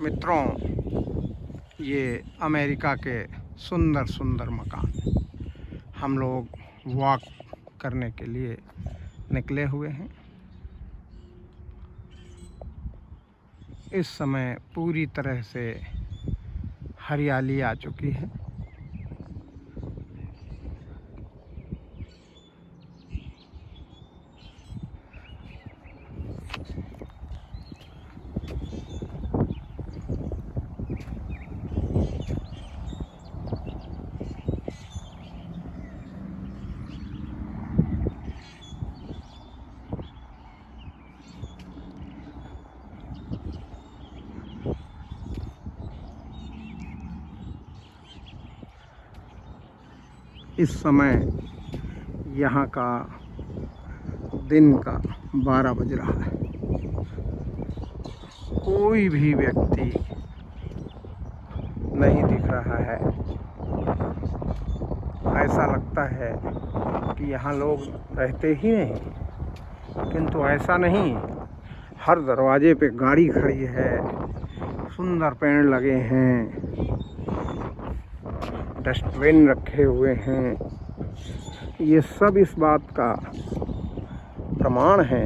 मित्रों, ये अमेरिका के सुंदर सुंदर मकान हम लोग वॉक करने के लिए निकले हुए हैं। इस समय पूरी तरह से हरियाली आ चुकी है। इस समय यहाँ का दिन का 12 बज रहा है। कोई भी व्यक्ति नहीं दिख रहा है। ऐसा लगता है कि यहाँ लोग रहते ही नहीं, किंतु ऐसा नहीं। हर दरवाजे पे गाड़ी खड़ी है, सुंदर पेड़ लगे हैं, डस्टबिन रखे हुए हैं। ये सब इस बात का प्रमाण है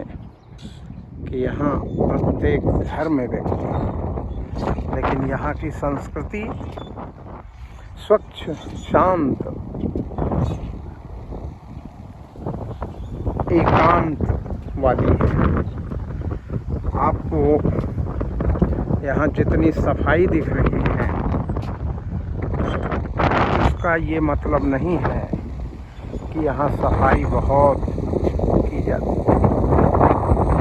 कि यहाँ प्रत्येक घर में व्यक्ति, लेकिन यहाँ की संस्कृति स्वच्छ, शांत, एकांत वाली है। आपको यहाँ जितनी सफाई दिख रही है, इसका ये मतलब नहीं है कि यहाँ सफाई बहुत की जाती है।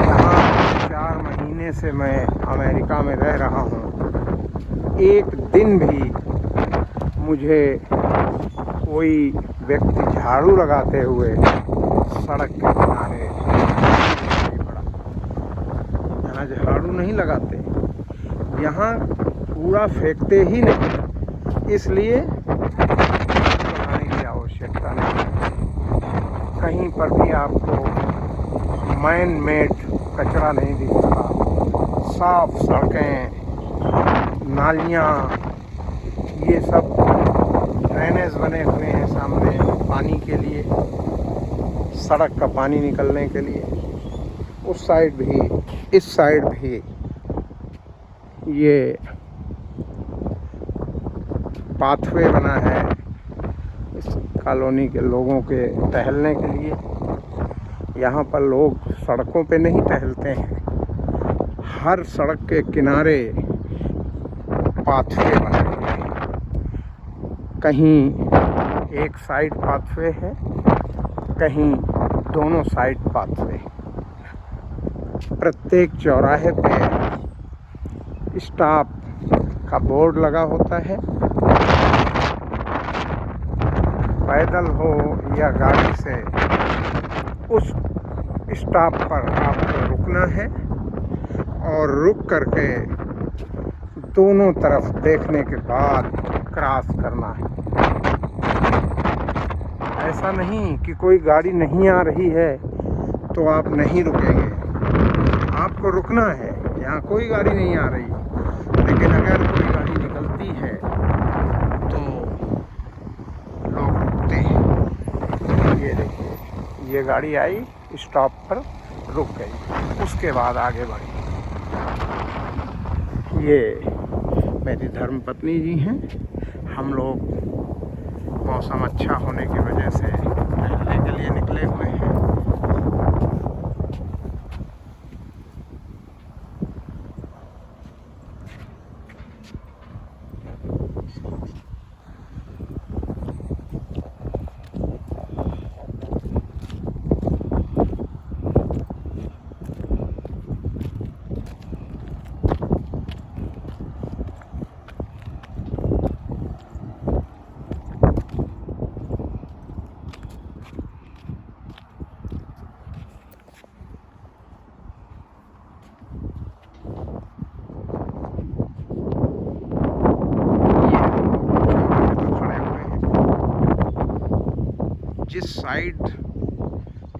यहाँ 4 महीने से मैं अमेरिका में रह रहा हूँ। एक दिन भी मुझे कोई व्यक्ति झाड़ू लगाते हुए सड़क के किनारे नहीं पड़ा। यहाँ झाड़ू नहीं लगाते, यहाँ कूड़ा फेंकते ही नहीं, इसलिए बनाने की आवश्यकता नहीं है। कहीं पर भी आपको मैन मेड कचरा नहीं दिखता। साफ सड़कें, नालियाँ, ये सब ड्रेनेज बने हुए हैं सामने पानी के लिए, सड़क का पानी निकलने के लिए। उस साइड भी, इस साइड भी ये पाथवे बना है इस कॉलोनी के लोगों के टहलने के लिए। यहाँ पर लोग सड़कों पे नहीं टहलते हैं, हर सड़क के किनारे पाथवे बने हुए हैं। कहीं एक साइड पाथवे है, कहीं दोनों साइड पाथवे। प्रत्येक चौराहे पे स्टॉप का बोर्ड लगा होता है। पैदल हो या गाड़ी से, उस स्टॉप पर आपको रुकना है और रुक करके दोनों तरफ देखने के बाद क्रॉस करना है। ऐसा नहीं कि कोई गाड़ी नहीं आ रही है तो आप नहीं रुकेंगे, आपको रुकना है। यहाँ कोई गाड़ी नहीं आ रही, लेकिन अगर कोई गाड़ी निकलती है तो लोग रुकते हैं। ये देखिए, ये गाड़ी आई, स्टॉप पर रुक गई, उसके बाद आगे बढ़ी। ये मेरी धर्मपत्नी जी हैं। हम लोग मौसम अच्छा होने की वजह से टहलने के लिए निकले हुए हैं। जिस साइड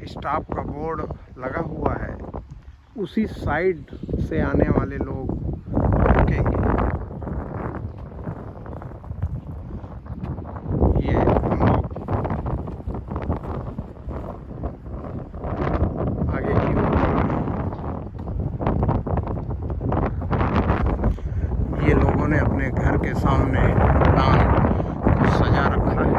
स्टॉप का बोर्ड लगा हुआ है, उसी साइड से आने वाले लोग रुकेंगे। उन्होंने अपने घर के सामने लॉन को सजा रखा है।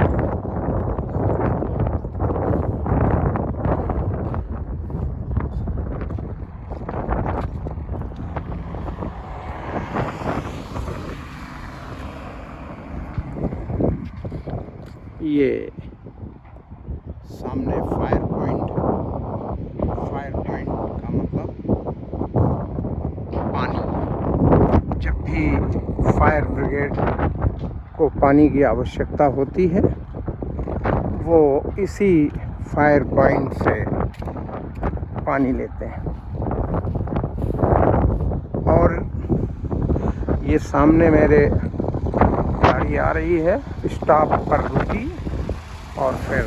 ये सामने फायर पॉइंट का मतलब पानी। जब भी फायर ब्रिगेड को पानी की आवश्यकता होती है वो इसी फायर पॉइंट से पानी लेते हैं। और ये सामने मेरे गाड़ी आ रही है, स्टॉप पर रुकी और फिर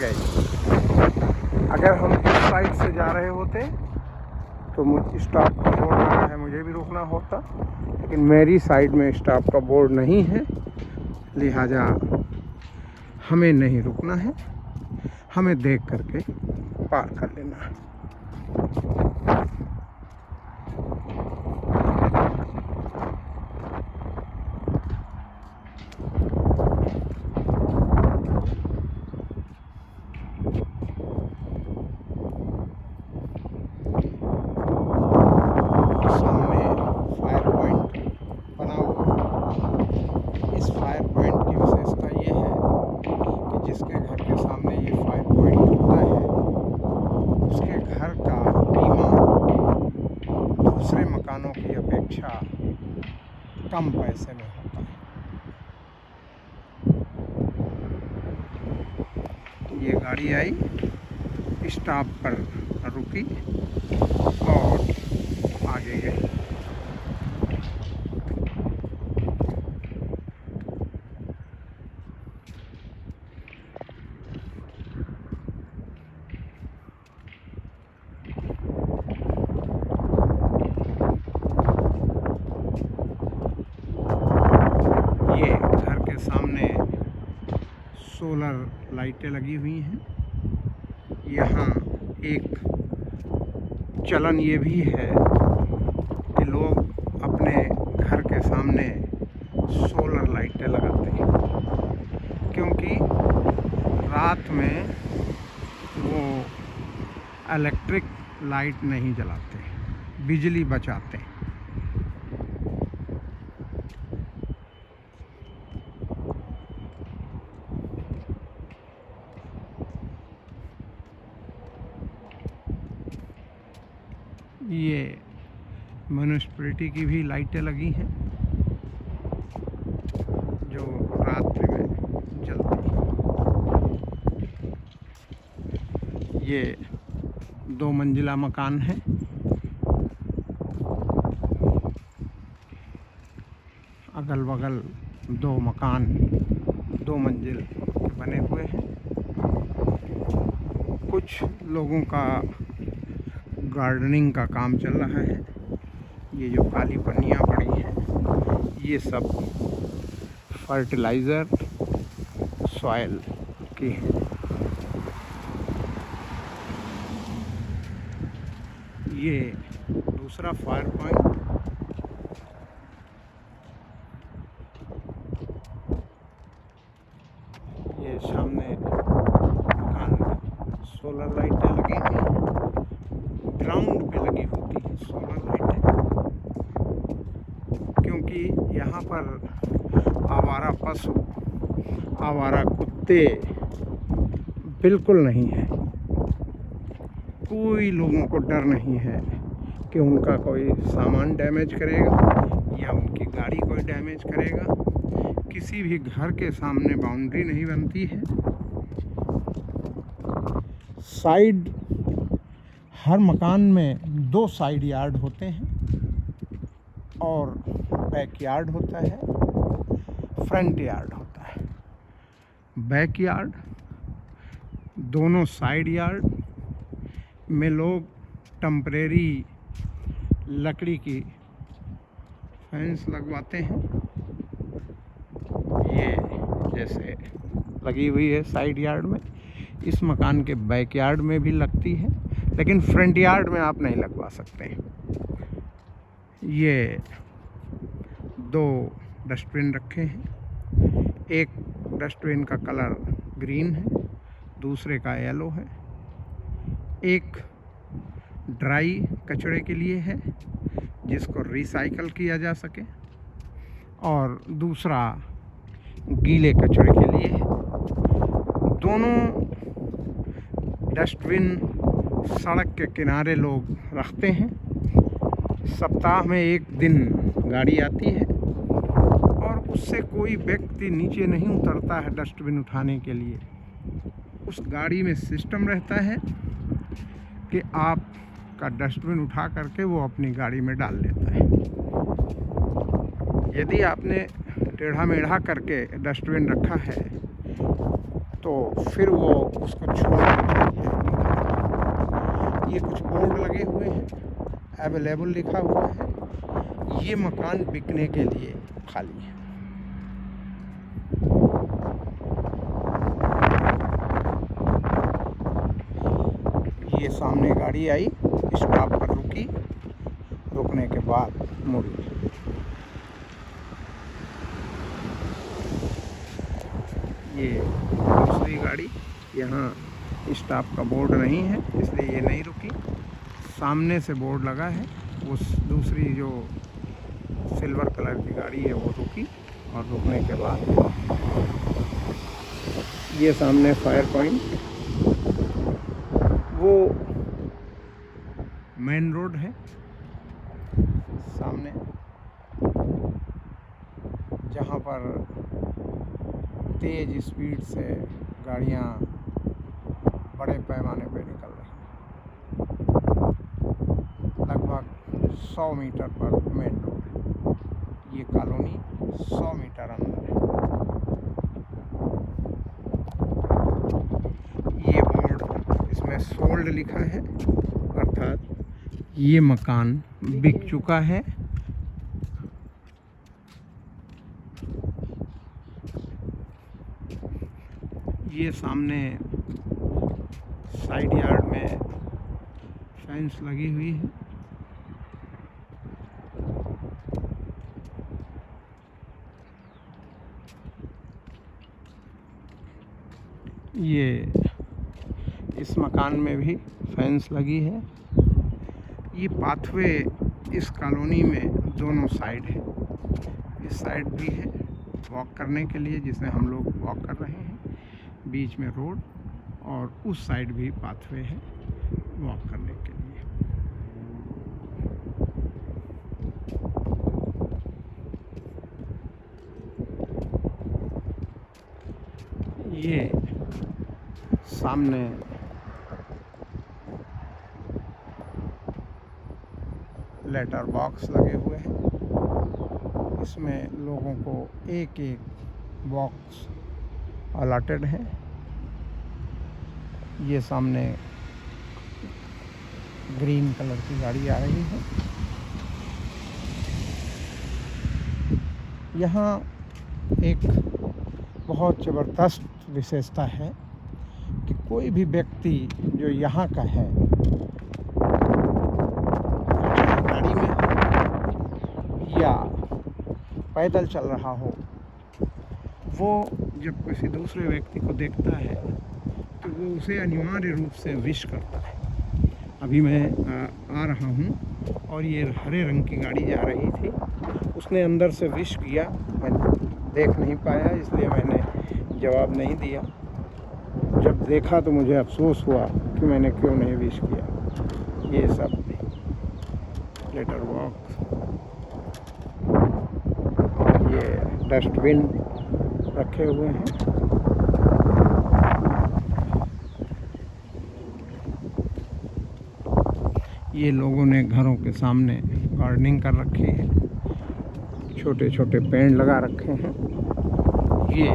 गई। अगर हम इस साइड से जा रहे होते तो मुझे स्टॉप का बोर्ड लगा है, मुझे भी रुकना होता, लेकिन मेरी साइड में स्टॉप का बोर्ड नहीं है, लिहाजा हमें नहीं रुकना है, हमें देख करके पार कर लेना है। जिसके घर के सामने ये फायर पॉइंट होता है उसके घर का बीमा दूसरे मकानों की अपेक्षा कम पैसे में होता है। ये गाड़ी आई, स्टॉप पर रुकी और आगे गई। सामने सोलर लाइटें लगी हुई हैं। यहाँ एक चलन ये भी है कि लोग अपने घर के सामने सोलर लाइटें लगाते हैं, क्योंकि रात में वो इलेक्ट्रिक लाइट नहीं जलाते, बिजली बचाते हैं। ये म्यूनिसिपैलिटी की भी लाइटें लगी हैं जो रात्रि में जलती हैं। ये 2 मंजिला मकान है। अगल बगल 2 मकान 2 मंजिल बने हुए हैं। कुछ लोगों का गार्डनिंग का काम चल रहा है। ये जो काली पन्नियाँ पड़ी हैं ये सब फर्टिलाइज़र सॉइल की है। ये दूसरा फायर पॉइंट ये सामने मकान में सोलर लाइटें लगी हैं। ग्राउंड पे लगी होती है सोलर लाइटें, क्योंकि यहाँ पर आवारा पशु, आवारा कुत्ते बिल्कुल नहीं है। कोई लोगों को डर नहीं है कि उनका कोई सामान डैमेज करेगा या उनकी गाड़ी कोई डैमेज करेगा। किसी भी घर के सामने बाउंड्री नहीं बनती है। साइड हर मकान में 2 साइड यार्ड होते हैं और बैक यार्ड होता है, फ्रंट यार्ड होता है। बैक यार्ड, दोनों साइड यार्ड में लोग टेम्परेरी लकड़ी की फेंस लगवाते हैं। ये जैसे लगी हुई है साइड यार्ड में, इस मकान के बैक यार्ड में भी लगती है, लेकिन फ्रंट यार्ड में आप नहीं लगवा सकते। ये दो डस्टबिन रखे हैं। एक डस्टबिन का कलर ग्रीन है, दूसरे का येलो है। एक ड्राई कचरे के लिए है जिसको रिसाइकल किया जा सके, और दूसरा गीले कचरे के लिए है। दोनों डस्टबिन सड़क के किनारे लोग रखते हैं। सप्ताह में एक दिन गाड़ी आती है और उससे कोई व्यक्ति नीचे नहीं उतरता है डस्टबिन उठाने के लिए। उस गाड़ी में सिस्टम रहता है कि आपका डस्टबिन उठा करके वो अपनी गाड़ी में डाल लेता है। यदि आपने टेढ़ा मेढ़ा करके डस्टबिन रखा है तो फिर वो उसको छोड़ देता है। ये कुछ बोर्ड लगे हुए हैं, अवेलेबल लिखा हुआ है। ये मकान बिकने के लिए खाली है। ये सामने गाड़ी आई, स्टॉप पर रुकी, रुकने के बाद मुड़ी। ये दूसरी गाड़ी, यहाँ स्टॉप का बोर्ड नहीं है इसलिए ये नहीं रुकी। सामने से बोर्ड लगा है, उस दूसरी जो सिल्वर कलर की गाड़ी है वो रुकी, और रुकने के बाद ये सामने फायर पॉइंट, वो मेन रोड है सामने, जहाँ पर तेज़ स्पीड से गाड़ियाँ बड़े पैमाने पे निकल रही हैं। लगभग 100 मीटर पर मेन रोड है। ये कॉलोनी 100 मीटर अंदर है। ये बोर्ड, इसमें सोल्ड लिखा है, अर्थात ये मकान बिक चुका है। ये सामने साइड यार्ड में फेंस लगी हुई है। ये इस मकान में भी फेंस लगी है। ये पाथवे इस कॉलोनी में दोनों साइड है। इस साइड भी है वॉक करने के लिए, जिसमें हम लोग वॉक कर रहे हैं, बीच में रोड, और उस साइड भी पाथवे है वॉक करने के लिए। ये सामने लेटर बॉक्स लगे हुए हैं, इसमें लोगों को एक एक बॉक्स अलॉटेड है। ये सामने ग्रीन कलर की गाड़ी आ रही है। यहाँ एक बहुत ज़बरदस्त विशेषता है कि कोई भी व्यक्ति जो यहाँ का है, गाड़ी में या पैदल चल रहा हो, वो जब किसी दूसरे व्यक्ति को देखता है तो वो उसे अनिवार्य रूप से विश करता है। अभी मैं आ रहा हूँ और ये हरे रंग की गाड़ी जा रही थी, उसने अंदर से विश किया। मैं देख नहीं पाया इसलिए मैंने जवाब नहीं दिया। जब देखा तो मुझे अफसोस हुआ कि मैंने क्यों नहीं विश किया। ये सब लेटर बॉक्स, ये डस्टबिन रखे हुए हैं। ये लोगों ने घरों के सामने गार्डनिंग कर रखी है, छोटे छोटे पेड़ लगा रखे हैं। ये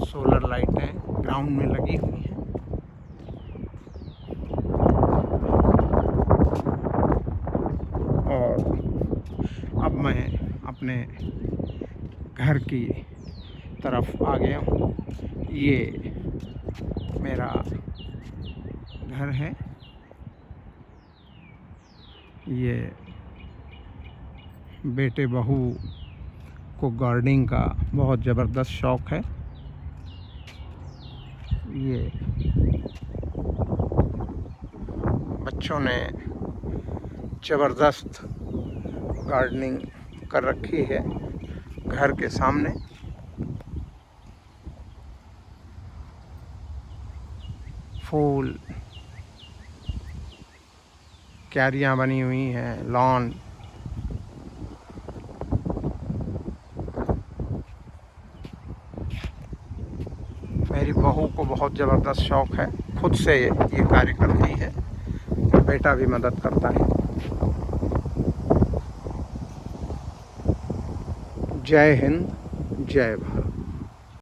सोलर लाइटें ग्राउंड में लगी हुई हैं। और अब मैं अपने घर की तरफ आ गया हूँ। ये मेरा घर है। ये बेटे बहू को गार्डनिंग का बहुत ज़बरदस्त शौक़ है। ये बच्चों ने ज़बरदस्त गार्डनिंग कर रखी है घर के सामने। फूल क्यारियाँ बनी हुई हैं, लॉन। मेरी बहू को बहुत ज़बरदस्त शौक़ है, खुद से ये कार्य करती है, बेटा भी मदद करता है। जय हिंद, जय भारत।